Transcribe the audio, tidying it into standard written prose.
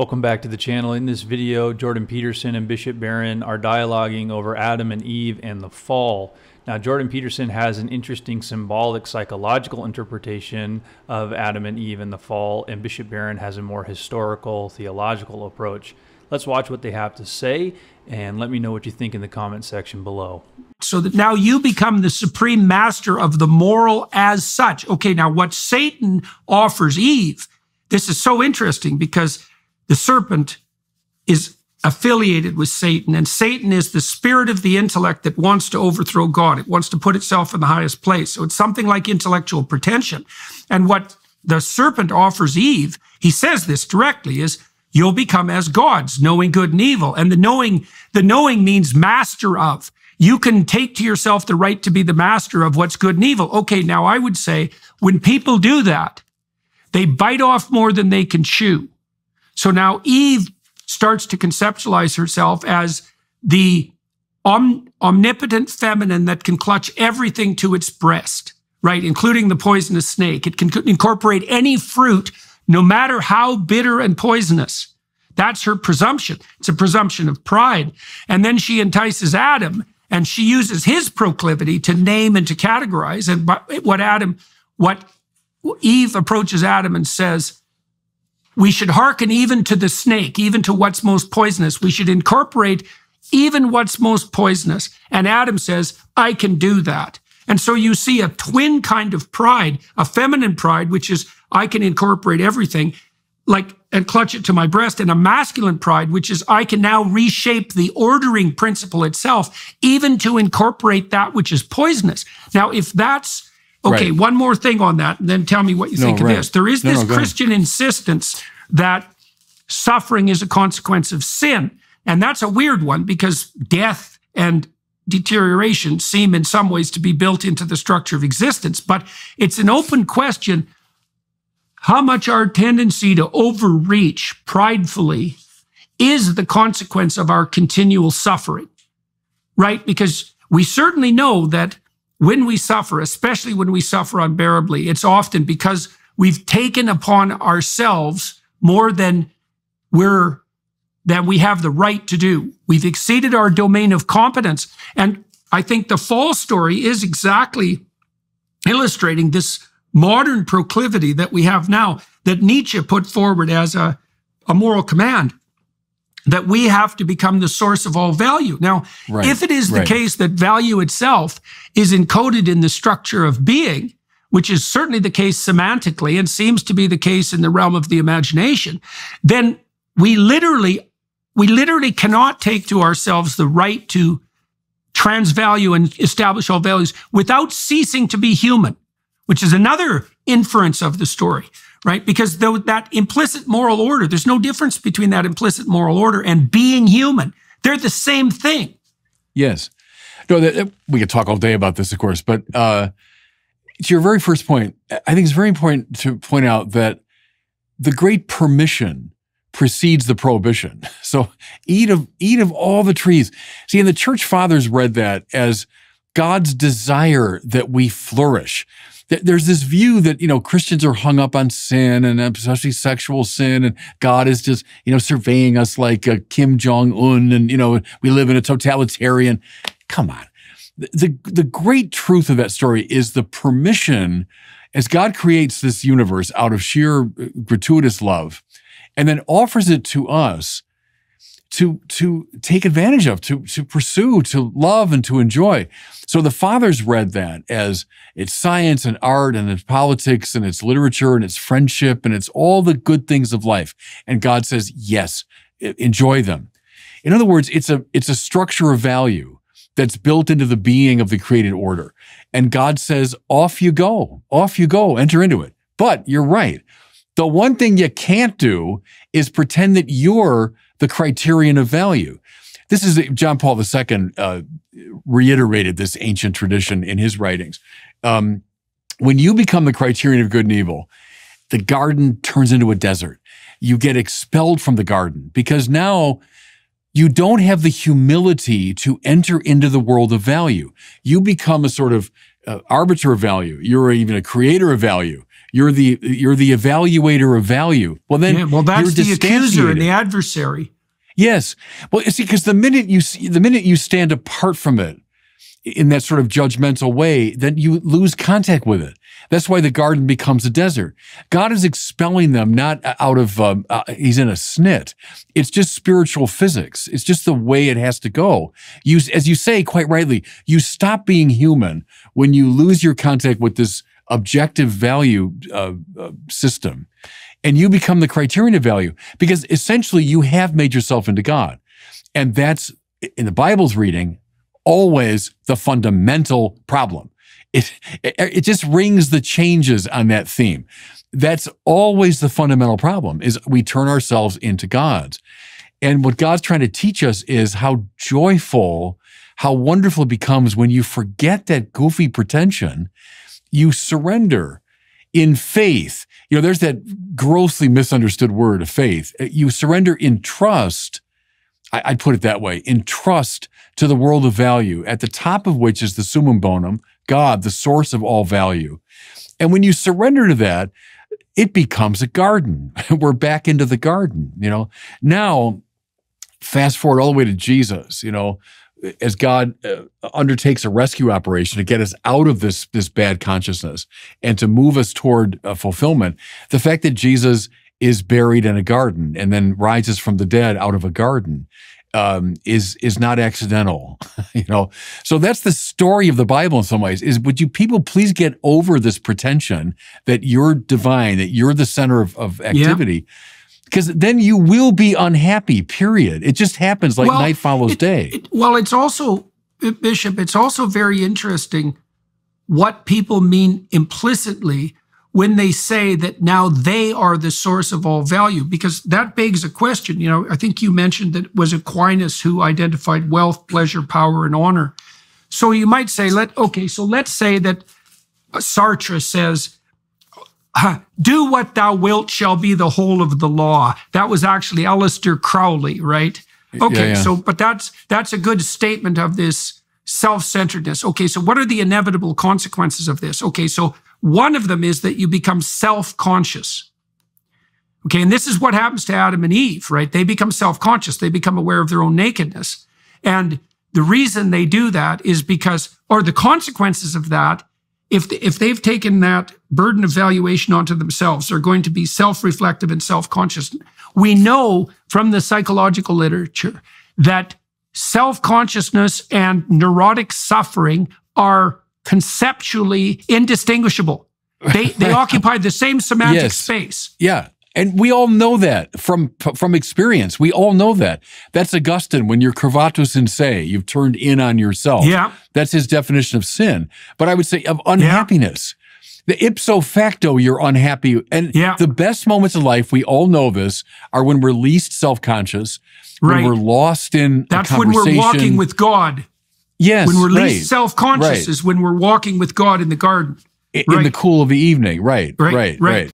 Welcome back to the channel. In this video, Jordan Peterson and Bishop Barron are dialoguing over Adam and Eve and the fall. Now, Jordan Peterson has an interesting symbolic psychological interpretation of Adam and Eve and the fall, and Bishop Barron has a more historical theological approach. Let's watch what they have to say, and let me know what you think in the comment section below. So that now you become the supreme master of the moral as such. Okay, now what Satan offers Eve, this is so interesting because the serpent is affiliated with Satan, and Satan is the spirit of the intellect that wants to overthrow God. It wants to put itself in the highest place. So it's something like intellectual pretension. And what the serpent offers Eve, he says this directly, is you'll become as gods, knowing good and evil. And the knowing means master of. You can take to yourself the right to be the master of what's good and evil. Okay, now I would say when people do that, they bite off more than they can chew. So now Eve starts to conceptualize herself as the omnipotent feminine that can clutch everything to its breast, right? Including the poisonous snake. It can incorporate any fruit, no matter how bitter and poisonous. That's her presumption. It's a presumption of pride. And then she entices Adam, and she uses his proclivity to name and to categorize. And what Eve approaches Adam and says, we should hearken even to the snake, even to what's most poisonous. We should incorporate even what's most poisonous. And Adam says, I can do that. And so you see a twin kind of pride, a feminine pride, which is I can incorporate everything and clutch it to my breast, and a masculine pride, which is I can now reshape the ordering principle itself, even to incorporate that which is poisonous. Now, if that's okay, right. One more thing on that, and then tell me what you think of this. There is this Christian insistence that suffering is a consequence of sin. And that's a weird one because death and deterioration seem in some ways to be built into the structure of existence. But it's an open question how much our tendency to overreach pridefully is the consequence of our continual suffering, right? Because we certainly know that when we suffer, especially when we suffer unbearably, it's often because we've taken upon ourselves more than we have the right to do. We've exceeded our domain of competence. And I think the fall story is exactly illustrating this modern proclivity that we have now, that Nietzsche put forward as a moral command, that we have to become the source of all value. Now, if it is the case that value itself is encoded in the structure of being, which is certainly the case semantically and seems to be the case in the realm of the imagination, then we literally cannot take to ourselves the right to transvalue and establish all values without ceasing to be human, which is another inference of the story. Right? Because that implicit moral order, there's no difference between that implicit moral order and being human. They're the same thing. Yes. No, we could talk all day about this, of course, but to your very first point, I think it's very important to point out that the great permission precedes the prohibition. So eat of all the trees. See, and the church fathers read that as God's desire that we flourish. There's this view that, Christians are hung up on sin, and especially sexual sin, and God is just, surveying us like Kim Jong-un, and, we live in a totalitarian. Come on. The great truth of that story is the permission as God creates this universe out of sheer gratuitous love and then offers it to us to take advantage of, to pursue, to love, and to enjoy. So the fathers read that as it's science and art and it's politics and it's literature and it's friendship and it's all the good things of life. And God says, yes, enjoy them. In other words, it's a structure of value that's built into the being of the created order. And God says, off you go, enter into it. But you're right. The one thing you can't do is pretend that you're the criterion of value. This is John Paul II reiterated this ancient tradition in his writings. When you become the criterion of good and evil, the garden turns into a desert. You get expelled from the garden because now you don't have the humility to enter into the world of value. You become a sort of arbiter of value. You're even a creator of value. You're the evaluator of value. Well, then, that's you're the accuser and the distantiated. adversary. Yes. Well, see, because the minute you stand apart from it in that sort of judgmental way, then you lose contact with it. That's why the garden becomes a desert. God is expelling them not out of, he's in a snit. It's just spiritual physics. It's just the way it has to go. As you say quite rightly, you stop being human when you lose your contact with this objective value system, and you become the criterion of value, because essentially you have made yourself into God. And that's, in the Bible's reading, always the fundamental problem. It just rings the changes on that theme. That's always the fundamental problem, is we turn ourselves into gods. And what God's trying to teach us is how joyful, how wonderful it becomes when you forget that goofy pretension, you surrender in faith. There's that grossly misunderstood word of faith. You surrender in trust. I'd put it that way, in trust to the world of value, at the top of which is the summum bonum, God, the source of all value. And when you surrender to that, it becomes a garden. We're back into the garden, Now, fast forward all the way to Jesus, as God undertakes a rescue operation to get us out of this bad consciousness and to move us toward fulfillment, the fact that Jesus is buried in a garden and then rises from the dead out of a garden is not accidental, So that's the story of the Bible in some ways. Would you people please get over this pretension that you're divine, that you're the center of activity? Because then you will be unhappy, period. It just happens like night follows day. It's also, Bishop, it's also very interesting what people mean implicitly when they say that now they are the source of all value, because that begs a question. I think you mentioned that it was Aquinas who identified wealth, pleasure, power, and honor. So you might say, let's say that Sartre says, do what thou wilt shall be the whole of the law. That was actually Aleister Crowley, right? Okay, yeah. But that's a good statement of this self-centeredness. Okay, so what are the inevitable consequences of this? Okay, so one of them is that you become self-conscious. Okay, and this is what happens to Adam and Eve, right? They become self-conscious. They become aware of their own nakedness. And the reason they do that is because, or the consequences of that, if they've taken that burden of valuation onto themselves, they're going to be self-reflective and self-conscious. We know from the psychological literature that self-consciousness and neurotic suffering are conceptually indistinguishable. They occupy the same semantic space. Yeah. And we all know that from experience. We all know that. That's Augustine. When you're curvatus in se, you've turned in on yourself. Yeah. That's his definition of sin. But I would say of unhappiness. Yeah. The ipso facto, you're unhappy. And the best moments of life, we all know this, are when we're least self-conscious, when we're lost in a conversation. That's when we're walking with God. Yes. When we're least self-conscious is when we're walking with God in the garden. In the cool of the evening. Right.